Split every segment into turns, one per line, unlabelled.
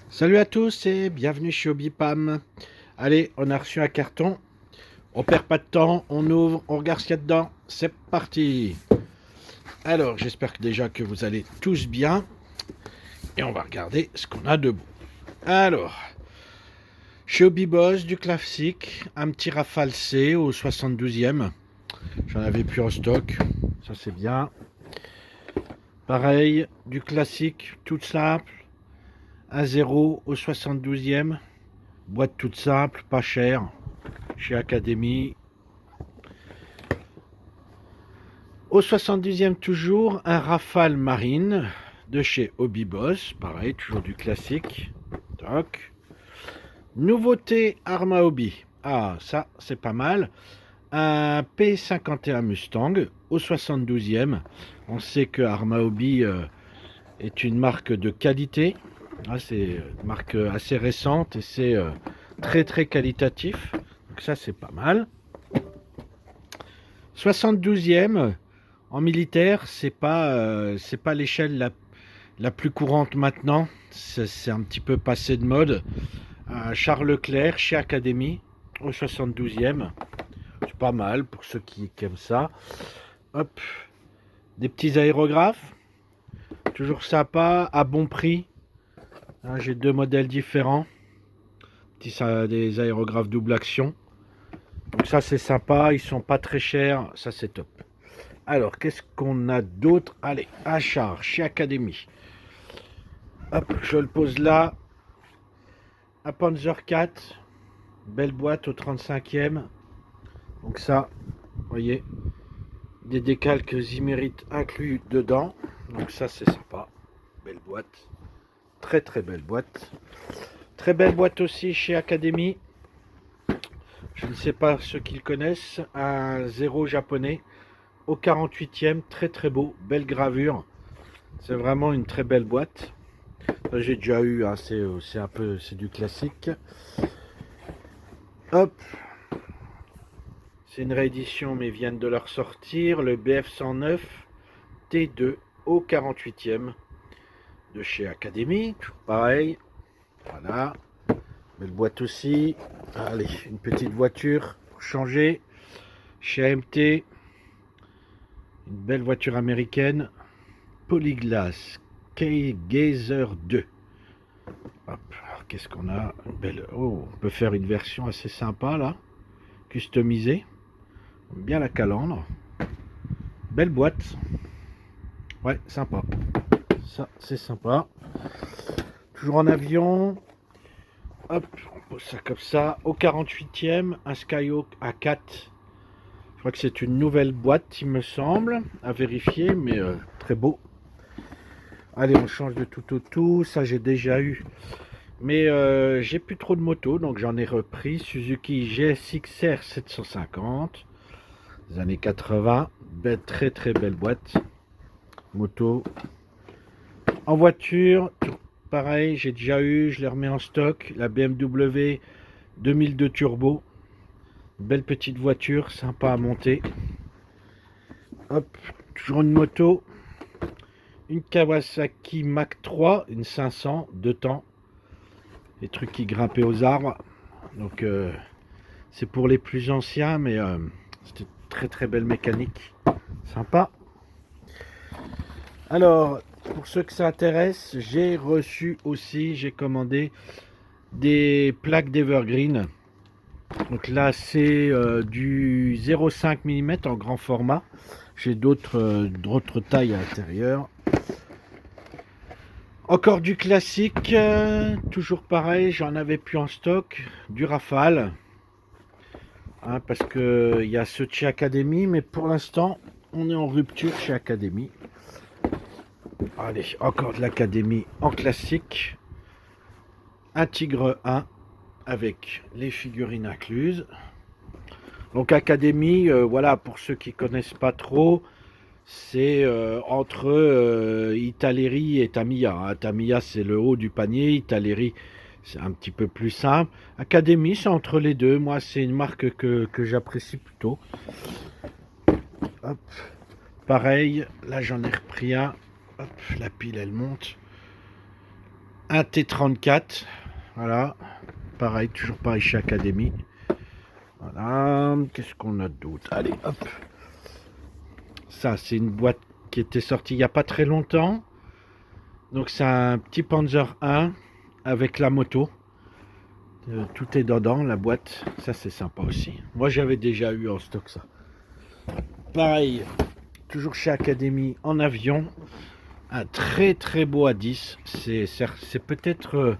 Salut à tous et bienvenue chez Obipam. Allez, on a reçu un carton. On perd pas de temps, on ouvre, on regarde ce qu'il y a dedans. C'est parti. Alors, j'espère que déjà que vous allez tous bien. Et on va regarder ce qu'on a de beau. Alors, chez Obiboss, du classique, un petit Rafale C au 72e. J'en avais plus en stock. Ça c'est bien. Pareil, du classique, tout simple. Un 0 au 72e. Boîte toute simple, pas chère. Chez Academy. Au 70e toujours, un Rafale Marine de chez Obiboss. Pareil, toujours du classique. Toc. Nouveauté Arma Hobby. Ah, ça, c'est pas mal. Un P51 Mustang au 72e. On sait que Arma Hobby est une marque de qualité. Ah, c'est une marque assez récente et c'est très très qualitatif. Donc ça, c'est pas mal. 72e, en militaire, c'est pas l'échelle la plus courante maintenant. C'est un petit peu passé de mode. Charles Leclerc chez Academy au 72e. C'est pas mal pour ceux qui aiment ça. Hop, des petits aérographes. Toujours sympa, à bon prix. Hein, j'ai deux modèles différents. Des aérographes double action. Donc ça c'est sympa, ils sont pas très chers, ça c'est top. Alors, qu'est-ce qu'on a d'autre? Allez, à charge, chez Academy. Hop, je le pose là. Un Panzer 4. Belle boîte au 35e. Donc ça, vous voyez, des décalques Zimmerit inclus dedans. Donc ça, c'est sympa. Belle boîte. Très très belle boîte. Très belle boîte aussi chez Academy. Je ne sais pas ceux qui le connaissent. Un 0 japonais au 48e. Très très beau. Belle gravure. C'est vraiment une très belle boîte. J'ai déjà eu, hein, c'est un peu, c'est du classique. Hop, c'est une réédition, mais ils viennent de leur sortir. Le BF109 T2 au 48e de chez Academy. Pareil, voilà. Belle boîte aussi. Allez, une petite voiture pour changer. Chez AMT, une belle voiture américaine. Polyglass Gazer 2. Hop, alors qu'est-ce qu'on a? Une belle... Oh, on peut faire une version assez sympa là, customisée. Bien la calandre. Belle boîte. Ouais, sympa. Ça, c'est sympa. Toujours en avion. Hop, on pose ça comme ça. Au 48e, un Skyhawk A4. Je crois que c'est une nouvelle boîte, il me semble. À vérifier, mais très beau. Allez, on change de tout au tout. Ça, j'ai déjà eu. Mais j'ai plus trop de motos, donc j'en ai repris. Suzuki GSX-R 750. Des années 80. Belle, très très belle boîte. Moto. En voiture, pareil, j'ai déjà eu, je les remets en stock. La BMW 2002 Turbo. Belle petite voiture, sympa à monter. Hop, toujours une moto. Une Kawasaki Mac 3, une 500, deux temps. Les trucs qui grimpaient aux arbres. Donc c'est pour les plus anciens, mais c'était très très belle mécanique. Sympa. Alors, pour ceux que ça intéresse, j'ai reçu aussi, j'ai commandé des plaques d'Evergreen. Donc là, c'est du 0,5 mm en grand format. J'ai d'autres tailles à l'intérieur. Encore du classique, toujours pareil, j'en avais plus en stock. Du Rafale, hein, parce que il y a ceux de chez Academy, mais pour l'instant, on est en rupture chez Academy. Allez, encore de l'Academy en classique. Un Tigre 1 avec les figurines incluses. Donc Academy, voilà, pour ceux qui connaissent pas trop, c'est entre Italeri et Tamiya. Hein. Tamiya, c'est le haut du panier. Italeri, c'est un petit peu plus simple. Academy, c'est entre les deux. Moi, c'est une marque que j'apprécie plutôt. Hop. Pareil, là, j'en ai repris un. Hop, la pile, elle monte. un T34, voilà, pareil, toujours pareil chez Academy. Voilà, qu'est-ce qu'on a d'autre? Allez, hop. Ça, c'est une boîte qui était sortie il n'y a pas très longtemps. Donc, c'est un petit Panzer 1 avec la moto. Tout est dedans, la boîte. Ça, c'est sympa aussi. Moi, j'avais déjà eu en stock ça. Pareil, toujours chez Academy en avion. Un très très beau A10. C'est peut-être...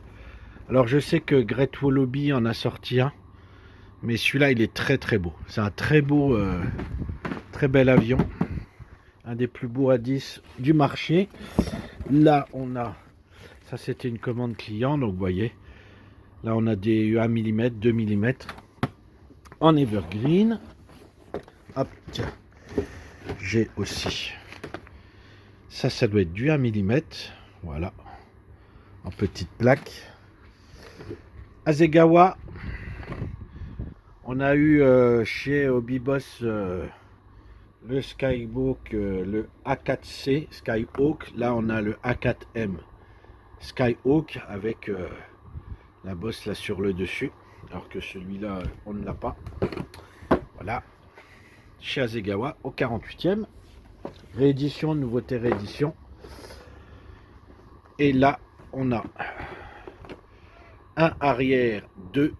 alors, je sais que Great Wall Hobby en a sorti un. Mais celui-là, il est très très beau. C'est un très beau, très bel avion. Un des plus beaux A10 du marché. Là, on a... ça, c'était une commande client. Donc, vous voyez. Là, on a des 1 mm, 2 mm. En evergreen. Hop, tiens. J'ai aussi... ça doit être du 1 mm. Voilà. En petite plaque. Hasegawa. On a eu chez Hobby Boss le Skyhawk, le A4C Skyhawk. Là, on a le A4M Skyhawk avec la bosse là sur le dessus. Alors que celui-là, on ne l'a pas. Voilà. Chez Hasegawa au 48e. Réédition, nouveauté réédition. Et là, on a un arrière 2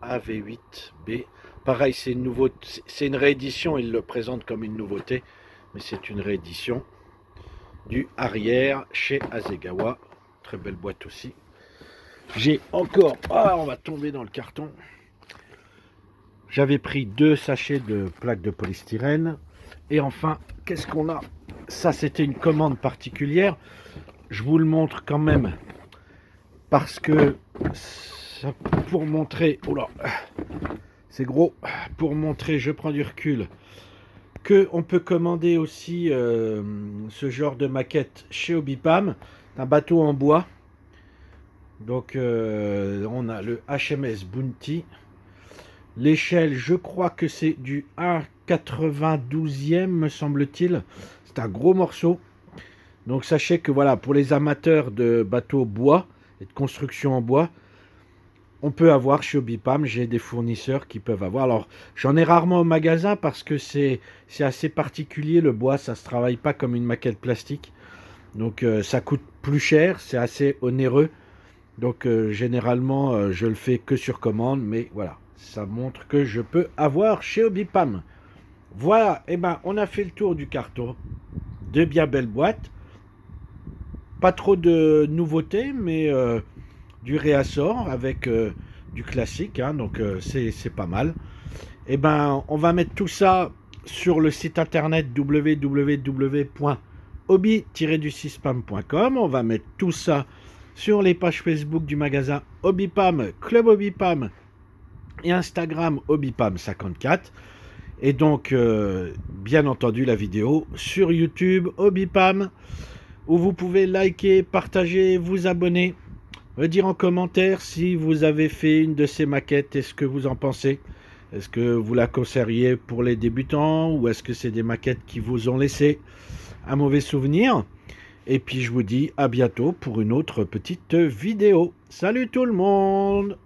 AV8B. Pareil, c'est une réédition, il le présente comme une nouveauté, mais c'est une réédition du arrière chez Hasegawa. Très belle boîte aussi. J'ai encore... ah, on va tomber dans le carton. J'avais pris 2 sachets de plaques de polystyrène. Et enfin, qu'est-ce qu'on a? Ça, c'était une commande particulière. Je vous le montre quand même. Parce que... ça, pour montrer... oh là, c'est gros. Pour montrer, je prends du recul, que on peut commander aussi ce genre de maquette chez Hobbypam. Un bateau en bois. Donc on a le HMS Bounty. L'échelle, je crois que c'est du 1,92e, me semble-t-il. C'est un gros morceau. Donc sachez que voilà, pour les amateurs de bateaux bois et de construction en bois, on peut avoir chez Hobbypam, j'ai des fournisseurs qui peuvent avoir. Alors, j'en ai rarement au magasin parce que c'est assez particulier. Le bois, ça ne se travaille pas comme une maquette plastique. Donc, ça coûte plus cher, c'est assez onéreux. Donc, généralement, je le fais que sur commande. Mais voilà, ça montre que je peux avoir chez Hobbypam. Voilà, et ben, on a fait le tour du carton. De bien belles boîtes. Pas trop de nouveautés, mais... du réassort avec du classique, hein, donc c'est pas mal. Et ben, on va mettre tout ça sur le site internet www.hobby-du6pam.com. On va mettre tout ça sur les pages Facebook du magasin Hobbypam, Club Hobbypam et Instagram Hobbypam54. Et donc, bien entendu, la vidéo sur YouTube Hobbypam, où vous pouvez liker, partager, vous abonner. Dire en commentaire si vous avez fait une de ces maquettes et ce que vous en pensez. Est-ce que vous la conseilleriez pour les débutants ou est-ce que c'est des maquettes qui vous ont laissé un mauvais souvenir? Et puis je vous dis à bientôt pour une autre petite vidéo. Salut tout le monde!